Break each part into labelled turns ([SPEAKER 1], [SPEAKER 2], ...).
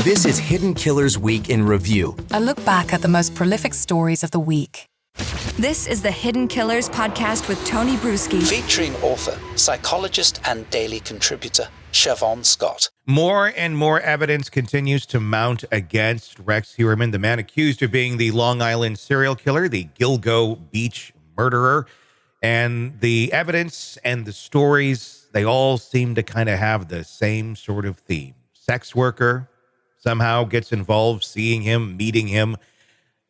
[SPEAKER 1] This is Hidden Killers Week in Review.
[SPEAKER 2] A look back at the most prolific stories of the week.
[SPEAKER 3] This is the Hidden Killers podcast with Tony Brueski.
[SPEAKER 4] Featuring author, psychologist and daily contributor, Siobhan Scott.
[SPEAKER 5] More and more evidence continues to mount against Rex Heuermann, the man accused of being the Long Island serial killer, the Gilgo Beach murderer. And the evidence and the stories, they all seem to kind of have the same sort of theme. Sex worker somehow gets involved, seeing him, meeting him,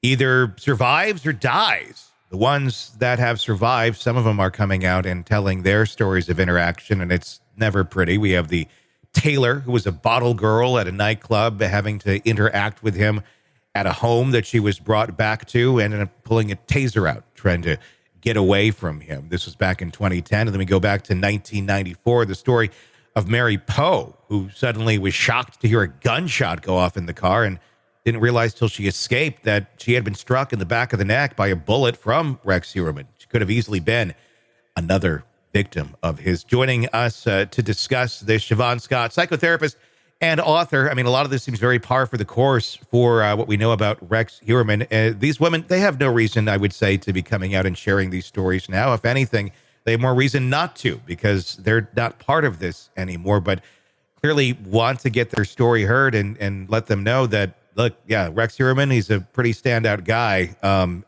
[SPEAKER 5] either survives or dies. The ones that have survived, some of them are coming out and telling their stories of interaction, and it's never pretty. We have the Taylor, who was a bottle girl at a nightclub, having to interact with him at a home that she was brought back to, and ended up pulling a taser out, trying to get away from him. This was back in 2010, and then we go back to 1994, the story of Mary Poe, who suddenly was shocked to hear a gunshot go off in the car and didn't realize till she escaped that she had been struck in the back of the neck by a bullet from Rex Heuermann. She could have easily been another victim of his. Joining us to discuss this, Siobhan Scott, psychotherapist and author. I mean, a lot of this seems very par for the course for what we know about Rex Heuermann. These women, they have no reason, I would say, to be coming out and sharing these stories now. If anything, they have more reason not to, because they're not part of this anymore, but clearly want to get their story heard and let them know that, look, yeah, Rex Heuermann, he's a pretty standout guy,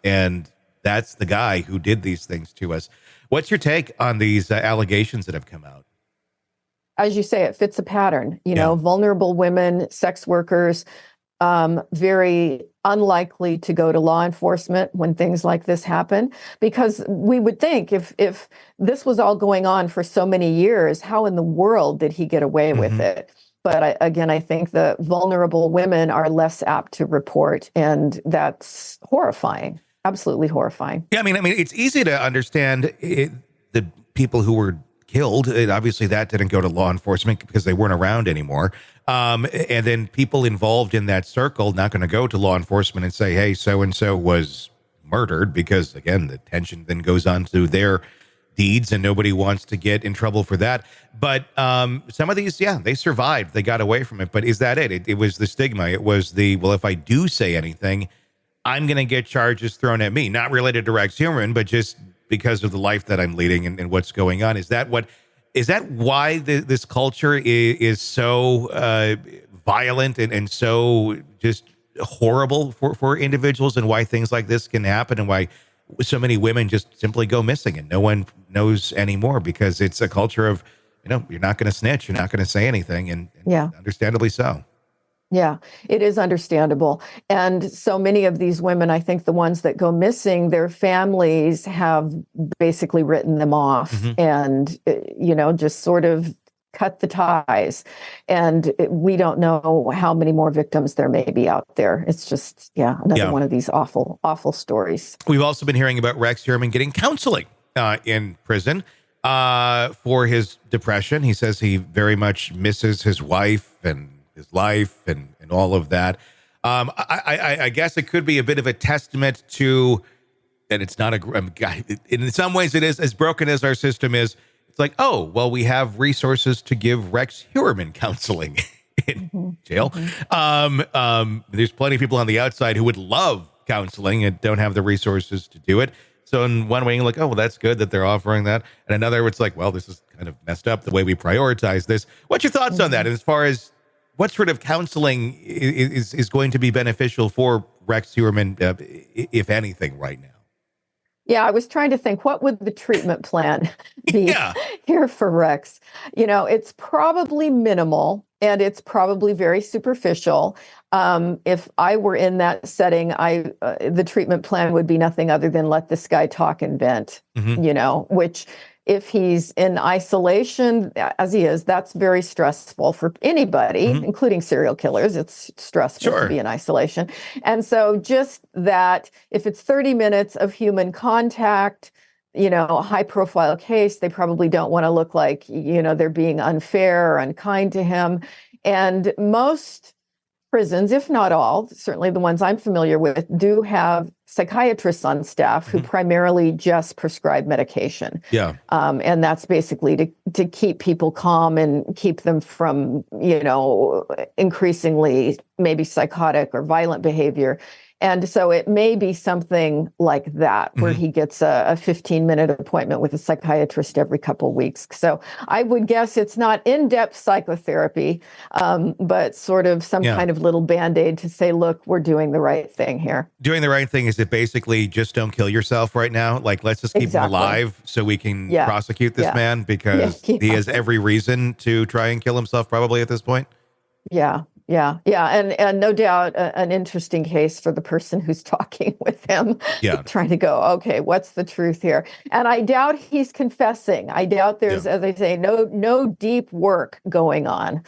[SPEAKER 5] and that's the guy who did these things to us. What's your take on these allegations that have come out?
[SPEAKER 6] As you say, it fits a pattern. You know, vulnerable women, sex workers, very unlikely to go to law enforcement when things like this happen, because we would think if this was all going on for so many years, how in the world did he get away with it? But I think the vulnerable women are less apt to report, and that's horrifying, absolutely horrifying.
[SPEAKER 5] Yeah, I mean, it's easy to understand the people who were killed. Obviously, that didn't go to law enforcement because they weren't around anymore. And then people involved in that circle not going to go to law enforcement and say, hey, so-and-so was murdered, because, again, the tension then goes on to their deeds and nobody wants to get in trouble for that. But some of these, they survived. They got away from it. But is that it? It was the stigma. It was the, well, if I do say anything, I'm going to get charges thrown at me. Not related to Rex Heuermann, but just because of the life that I'm leading and what's going on. Is that why this culture is so violent and so just horrible for individuals, and why things like this can happen, and why so many women just simply go missing and no one knows anymore, because it's a culture of, you're not going to snitch, you're not going to say anything, and understandably so.
[SPEAKER 6] Yeah, it is understandable. And so many of these women, I think the ones that go missing, their families have basically written them off and, just sort of cut the ties. And we don't know how many more victims there may be out there. It's just, another one of these awful, awful stories.
[SPEAKER 5] We've also been hearing about Rex Heuermann getting counseling in prison for his depression. He says he very much misses his wife and his life and all of that. I guess it could be a bit of a testament to that it's not a guy. In some ways, it is, as broken as our system is. It's like, oh, well, we have resources to give Rex Heuermann counseling in jail. There's plenty of people on the outside who would love counseling and don't have the resources to do it. So in one way, you're like, oh, well, that's good that they're offering that. And another, it's like, well, this is kind of messed up the way we prioritize this. What's your thoughts on that? And as far as what sort of counseling is going to be beneficial for Rex Heuermann, if anything, right now?
[SPEAKER 6] Yeah, I was trying to think, what would the treatment plan be here for Rex? It's probably minimal, and it's probably very superficial. If I were in that setting, the treatment plan would be nothing other than let this guy talk and vent, which if he's in isolation, as he is, that's very stressful for anybody, including serial killers. It's stressful to be in isolation. And so just that, if it's 30 minutes of human contact, a high profile case, they probably don't want to look like, they're being unfair or unkind to him. And most prisons, if not all, certainly the ones I'm familiar with, do have psychiatrists on staff who primarily just prescribe medication.
[SPEAKER 5] Yeah.
[SPEAKER 6] And that's basically to keep people calm and keep them from, increasingly maybe psychotic or violent behavior. And so it may be something like that, where he gets a 15-minute appointment with a psychiatrist every couple of weeks. So I would guess it's not in-depth psychotherapy, but sort of some kind of little Band-Aid to say, look, we're doing the right thing here.
[SPEAKER 5] Doing the right thing, is it basically just don't kill yourself right now? Like, let's just keep him alive so we can prosecute this man, because he has every reason to try and kill himself probably at this point?
[SPEAKER 6] Yeah. And no doubt an interesting case for the person who's talking with him, trying to go, okay, what's the truth here? And I doubt he's confessing. I doubt there's, as I say, no deep work going on.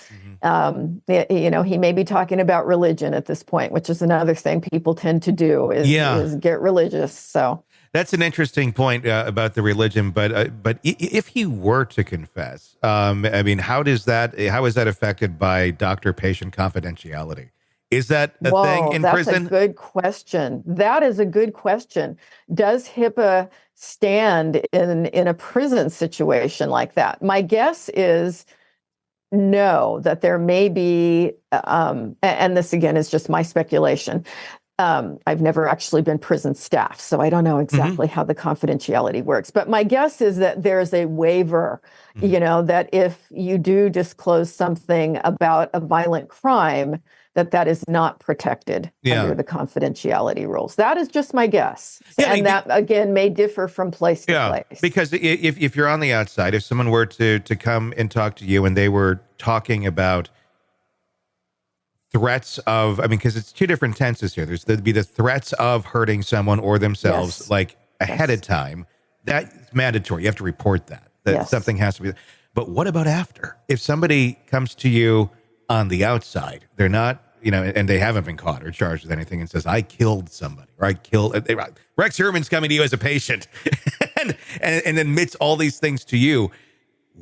[SPEAKER 6] He may be talking about religion at this point, which is another thing people tend to do is get religious. So
[SPEAKER 5] that's an interesting point about the religion, but if he were to confess, how is that affected by doctor-patient confidentiality? Is that a thing in prison?
[SPEAKER 6] That's a good question. That is a good question. Does HIPAA stand in a prison situation like that? My guess is no, that there may be, and this again is just my speculation. I've never actually been prison staff, so I don't know exactly how the confidentiality works. But my guess is that there's a waiver, that if you do disclose something about a violent crime, that is not protected under the confidentiality rules. That is just my guess. And that, again, may differ from place to place.
[SPEAKER 5] Because if you're on the outside, if someone were to come and talk to you and they were talking about threats of, because it's two different tenses here. There'd be the threats of hurting someone or themselves, like ahead of time. That's mandatory. You have to report that something has to be. But what about after? If somebody comes to you on the outside, they're not, and they haven't been caught or charged with anything, and says, I killed somebody, or I killed, Rex Heuermann's coming to you as a patient and admits all these things to you.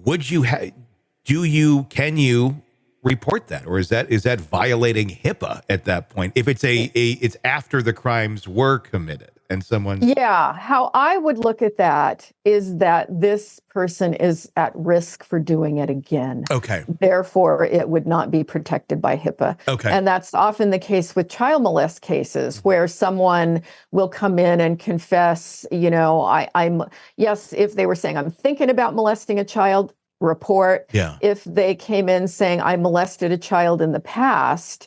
[SPEAKER 5] Would you, can you report that, or is that violating HIPAA at that point? If it's it's after the crimes were committed and someone. Yeah,
[SPEAKER 6] how I would look at that is that this person is at risk for doing it again.
[SPEAKER 5] Okay.
[SPEAKER 6] Therefore, it would not be protected by HIPAA.
[SPEAKER 5] Okay.
[SPEAKER 6] And that's often the case with child molest cases, where someone will come in and confess, if they were saying, I'm thinking about molesting a child, report.
[SPEAKER 5] Yeah.
[SPEAKER 6] If they came in saying, I molested a child in the past,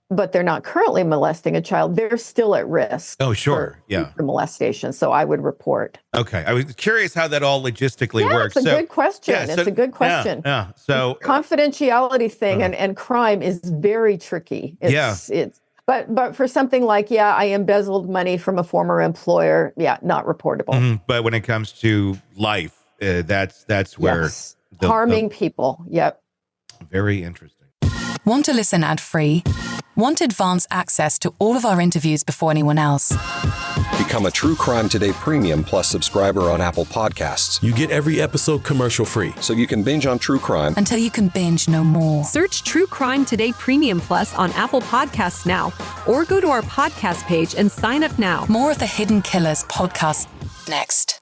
[SPEAKER 6] but they're not currently molesting a child, they're still at risk.
[SPEAKER 5] Oh, sure.
[SPEAKER 6] For molestation. So I would report.
[SPEAKER 5] Okay. I was curious how that all logistically works.
[SPEAKER 6] It's a good question. It's a good question.
[SPEAKER 5] Yeah. So
[SPEAKER 6] confidentiality thing and crime is very tricky. But for something like, I embezzled money from a former employer, not reportable.
[SPEAKER 5] But when it comes to life, that's where
[SPEAKER 6] harming people. Yep.
[SPEAKER 5] Very interesting.
[SPEAKER 2] Want to listen ad-free? Want advanced access to all of our interviews before anyone else?
[SPEAKER 7] Become a True Crime Today Premium Plus subscriber on Apple Podcasts.
[SPEAKER 8] You get every episode commercial-free.
[SPEAKER 7] So you can binge on true crime
[SPEAKER 2] until you can binge no more.
[SPEAKER 9] Search True Crime Today Premium Plus on Apple Podcasts now, or go to our podcast page and sign up now.
[SPEAKER 2] More of the Hidden Killers podcast next.